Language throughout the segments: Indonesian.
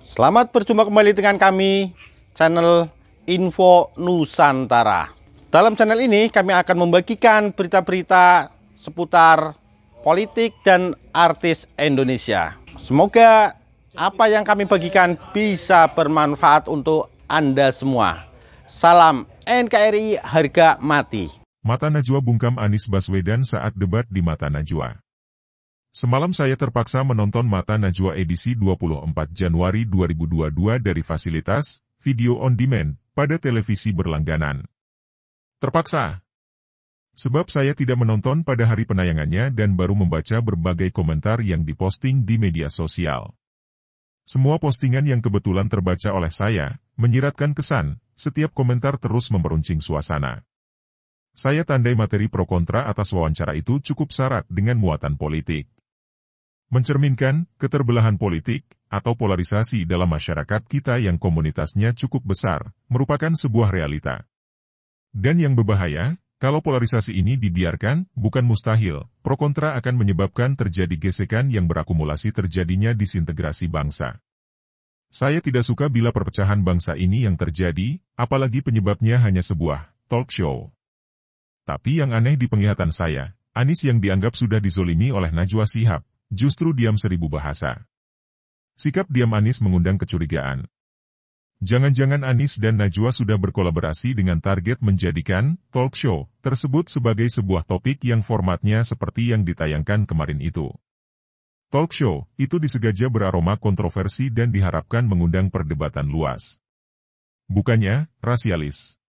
Selamat berjumpa kembali dengan kami, channel Info Nusantara. Dalam channel ini kami akan membagikan berita-berita seputar politik dan artis Indonesia. Semoga apa yang kami bagikan bisa bermanfaat untuk Anda semua. Salam NKRI harga mati. Mata Najwa bungkam Anies Baswedan saat debat di Mata Najwa. Semalam saya terpaksa menonton Mata Najwa edisi 24 Januari 2022 dari fasilitas video on demand pada televisi berlangganan. Terpaksa. Sebab saya tidak menonton pada hari penayangannya dan baru membaca berbagai komentar yang diposting di media sosial. Semua postingan yang kebetulan terbaca oleh saya, menyiratkan kesan, setiap komentar terus memperuncing suasana. Saya tandai materi pro kontra atas wawancara itu cukup syarat dengan muatan politik. Mencerminkan keterbelahan politik atau polarisasi dalam masyarakat kita yang komunitasnya cukup besar, merupakan sebuah realita. Dan yang berbahaya, kalau polarisasi ini dibiarkan, bukan mustahil, pro kontra akan menyebabkan terjadi gesekan yang berakumulasi terjadinya disintegrasi bangsa. Saya tidak suka bila perpecahan bangsa ini yang terjadi, apalagi penyebabnya hanya sebuah talk show. Tapi yang aneh di penglihatan saya, Anies yang dianggap sudah dizolimi oleh Najwa Shihab, justru diam seribu bahasa. Sikap diam Anies mengundang kecurigaan. Jangan-jangan Anies dan Najwa sudah berkolaborasi dengan target menjadikan talk show tersebut sebagai sebuah topik yang formatnya seperti yang ditayangkan kemarin itu. Talk show itu disengaja beraroma kontroversi dan diharapkan mengundang perdebatan luas. Bukannya rasialis.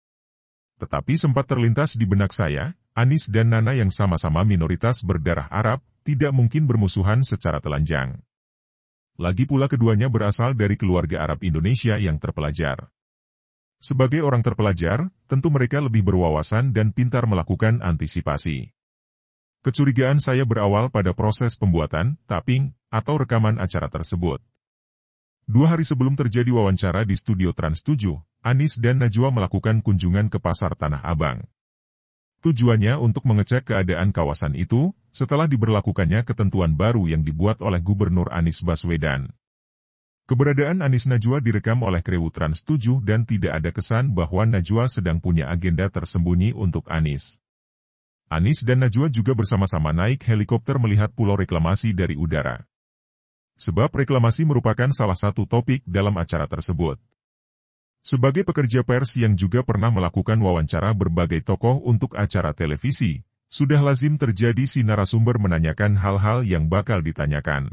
Tetapi sempat terlintas di benak saya, Anies dan Nana yang sama-sama minoritas berdarah Arab, tidak mungkin bermusuhan secara telanjang. Lagi pula keduanya berasal dari keluarga Arab Indonesia yang terpelajar. Sebagai orang terpelajar, tentu mereka lebih berwawasan dan pintar melakukan antisipasi. Kecurigaan saya berawal pada proses pembuatan, tapping, atau rekaman acara tersebut. 2 hari sebelum terjadi wawancara di studio Trans 7, Anies dan Najwa melakukan kunjungan ke Pasar Tanah Abang. Tujuannya untuk mengecek keadaan kawasan itu, setelah diberlakukannya ketentuan baru yang dibuat oleh Gubernur Anies Baswedan. Keberadaan Anies Najwa direkam oleh kru Trans 7 dan tidak ada kesan bahwa Najwa sedang punya agenda tersembunyi untuk Anies. Anies dan Najwa juga bersama-sama naik helikopter melihat pulau reklamasi dari udara. Sebab reklamasi merupakan salah satu topik dalam acara tersebut. Sebagai pekerja pers yang juga pernah melakukan wawancara berbagai tokoh untuk acara televisi, sudah lazim terjadi si narasumber menanyakan hal-hal yang bakal ditanyakan.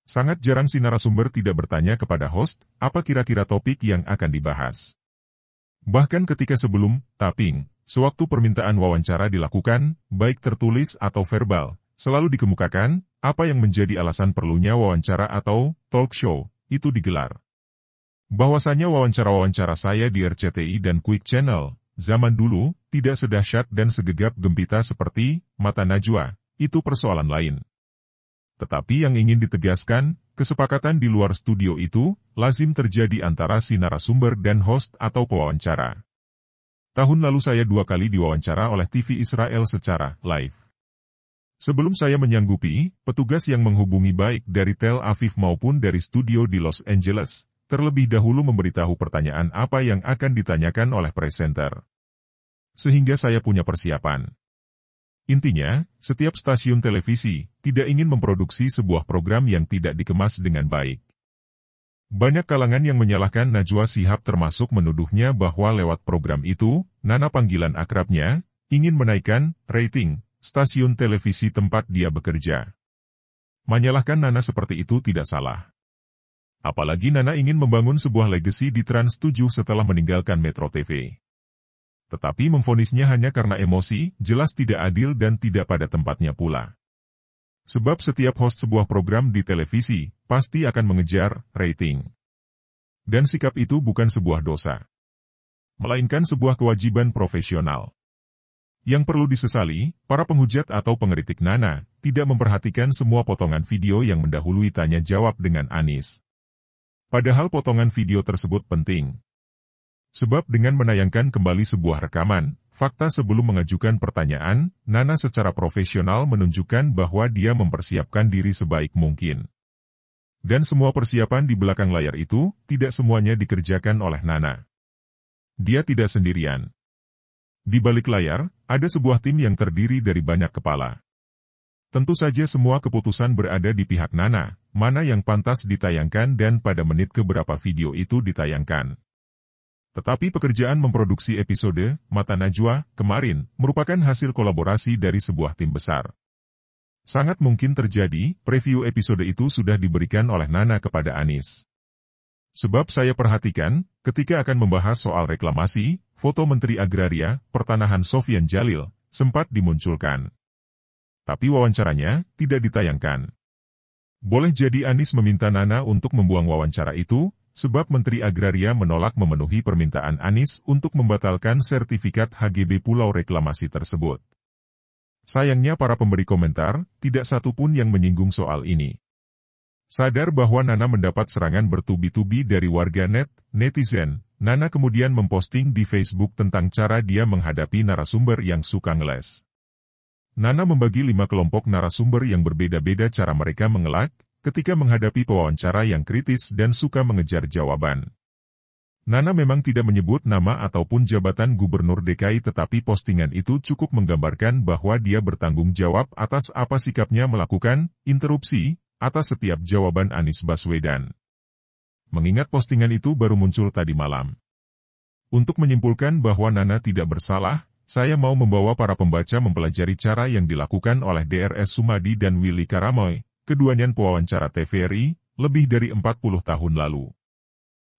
Sangat jarang si narasumber tidak bertanya kepada host, apa kira-kira topik yang akan dibahas. Bahkan ketika sebelum tapping, sewaktu permintaan wawancara dilakukan, baik tertulis atau verbal, selalu dikemukakan, apa yang menjadi alasan perlunya wawancara atau talk show, itu digelar. Bahwasanya wawancara-wawancara saya di RCTI dan Quick Channel, zaman dulu, tidak sedahsyat dan segegap gempita seperti Mata Najwa, itu persoalan lain. Tetapi yang ingin ditegaskan, kesepakatan di luar studio itu, lazim terjadi antara si narasumber dan host atau pewawancara. Tahun lalu saya 2 kali diwawancara oleh TV Israel secara live. Sebelum saya menyanggupi, petugas yang menghubungi baik dari Tel Aviv maupun dari studio di Los Angeles, terlebih dahulu memberitahu pertanyaan apa yang akan ditanyakan oleh presenter. Sehingga saya punya persiapan. Intinya, setiap stasiun televisi tidak ingin memproduksi sebuah program yang tidak dikemas dengan baik. Banyak kalangan yang menyalahkan Najwa Shihab termasuk menuduhnya bahwa lewat program itu, Nana panggilan akrabnya, ingin menaikkan rating stasiun televisi tempat dia bekerja. Menyalahkan Nana seperti itu tidak salah. Apalagi Nana ingin membangun sebuah legasi di Trans 7 setelah meninggalkan Metro TV. Tetapi memvonisnya hanya karena emosi, jelas tidak adil dan tidak pada tempatnya pula. Sebab setiap host sebuah program di televisi, pasti akan mengejar rating. Dan sikap itu bukan sebuah dosa. Melainkan sebuah kewajiban profesional. Yang perlu disesali, para penghujat atau pengkritik Nana, tidak memperhatikan semua potongan video yang mendahului tanya jawab dengan Anies. Padahal potongan video tersebut penting. Sebab dengan menayangkan kembali sebuah rekaman, fakta sebelum mengajukan pertanyaan, Nana secara profesional menunjukkan bahwa dia mempersiapkan diri sebaik mungkin. Dan semua persiapan di belakang layar itu, tidak semuanya dikerjakan oleh Nana. Dia tidak sendirian. Di balik layar, ada sebuah tim yang terdiri dari banyak kepala. Tentu saja semua keputusan berada di pihak Nana, mana yang pantas ditayangkan dan pada menit keberapa video itu ditayangkan. Tetapi pekerjaan memproduksi episode Mata Najwa kemarin merupakan hasil kolaborasi dari sebuah tim besar. Sangat mungkin terjadi, preview episode itu sudah diberikan oleh Nana kepada Anis. Sebab saya perhatikan, ketika akan membahas soal reklamasi, foto Menteri Agraria, Pertanahan Sofyan Djalil, sempat dimunculkan. Tapi wawancaranya tidak ditayangkan. Boleh jadi Anis meminta Nana untuk membuang wawancara itu, sebab Menteri Agraria menolak memenuhi permintaan Anis untuk membatalkan sertifikat HGB Pulau Reklamasi tersebut. Sayangnya para pemberi komentar, tidak satu pun yang menyinggung soal ini. Sadar bahwa Nana mendapat serangan bertubi-tubi dari warganet, netizen, Nana kemudian memposting di Facebook tentang cara dia menghadapi narasumber yang suka ngeles. Nana membagi 5 kelompok narasumber yang berbeda-beda cara mereka mengelak, ketika menghadapi pewawancara yang kritis dan suka mengejar jawaban. Nana memang tidak menyebut nama ataupun jabatan Gubernur DKI tetapi postingan itu cukup menggambarkan bahwa dia bertanggung jawab atas apa sikapnya melakukan interupsi atas setiap jawaban Anies Baswedan. Mengingat postingan itu baru muncul tadi malam. Untuk menyimpulkan bahwa Nana tidak bersalah, saya mau membawa para pembaca mempelajari cara yang dilakukan oleh DRS Sumadi dan Willy Karamoy, keduanya pewawancara TVRI, lebih dari 40 tahun lalu.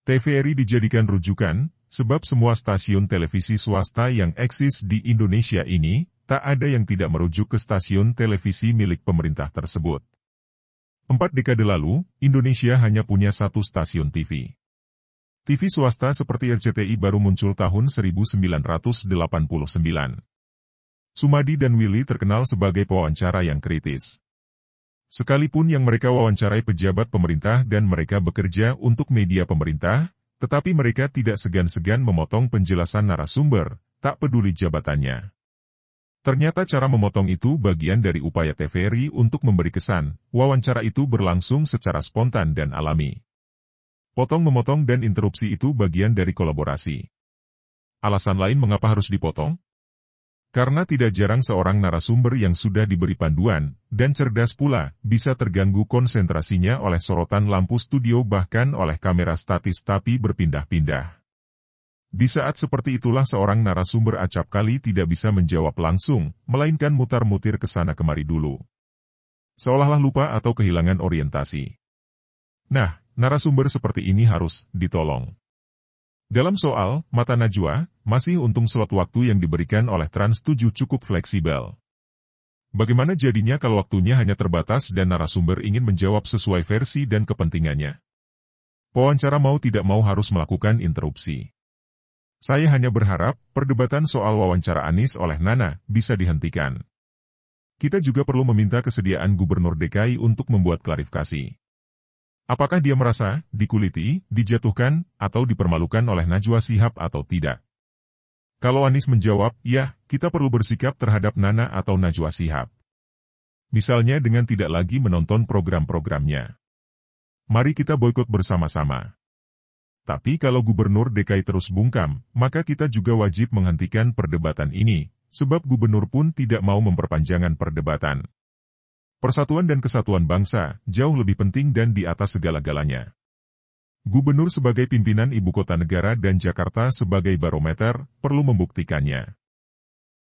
TVRI dijadikan rujukan, sebab semua stasiun televisi swasta yang eksis di Indonesia ini, tak ada yang tidak merujuk ke stasiun televisi milik pemerintah tersebut. 4 dekade lalu, Indonesia hanya punya 1 stasiun TV. TV swasta seperti RCTI baru muncul tahun 1989. Sumadi dan Willy terkenal sebagai pewawancara yang kritis. Sekalipun yang mereka wawancarai pejabat pemerintah dan mereka bekerja untuk media pemerintah, tetapi mereka tidak segan-segan memotong penjelasan narasumber, tak peduli jabatannya. Ternyata cara memotong itu bagian dari upaya TVRI untuk memberi kesan, wawancara itu berlangsung secara spontan dan alami. Potong-memotong dan interupsi itu bagian dari kolaborasi. Alasan lain mengapa harus dipotong? Karena tidak jarang seorang narasumber yang sudah diberi panduan, dan cerdas pula, bisa terganggu konsentrasinya oleh sorotan lampu studio bahkan oleh kamera statis tapi berpindah-pindah. Di saat seperti itulah seorang narasumber acap kali tidak bisa menjawab langsung, melainkan mutar-mutir ke sana kemari dulu. Seolah-olah lupa atau kehilangan orientasi. Nah, narasumber seperti ini harus ditolong. Dalam soal Mata Najwa, masih untung slot waktu yang diberikan oleh Trans 7 cukup fleksibel. Bagaimana jadinya kalau waktunya hanya terbatas dan narasumber ingin menjawab sesuai versi dan kepentingannya? Pewawancara mau tidak mau harus melakukan interupsi. Saya hanya berharap, perdebatan soal wawancara Anies oleh Nana bisa dihentikan. Kita juga perlu meminta kesediaan Gubernur DKI untuk membuat klarifikasi. Apakah dia merasa dikuliti, dijatuhkan, atau dipermalukan oleh Najwa Shihab atau tidak? Kalau Anies menjawab, ya, kita perlu bersikap terhadap Nana atau Najwa Shihab. Misalnya dengan tidak lagi menonton program-programnya. Mari kita boikot bersama-sama. Tapi kalau Gubernur DKI terus bungkam, maka kita juga wajib menghentikan perdebatan ini, sebab Gubernur pun tidak mau memperpanjangkan perdebatan. Persatuan dan kesatuan bangsa jauh lebih penting dan di atas segala-galanya. Gubernur sebagai pimpinan ibu kota negara dan Jakarta sebagai barometer perlu membuktikannya.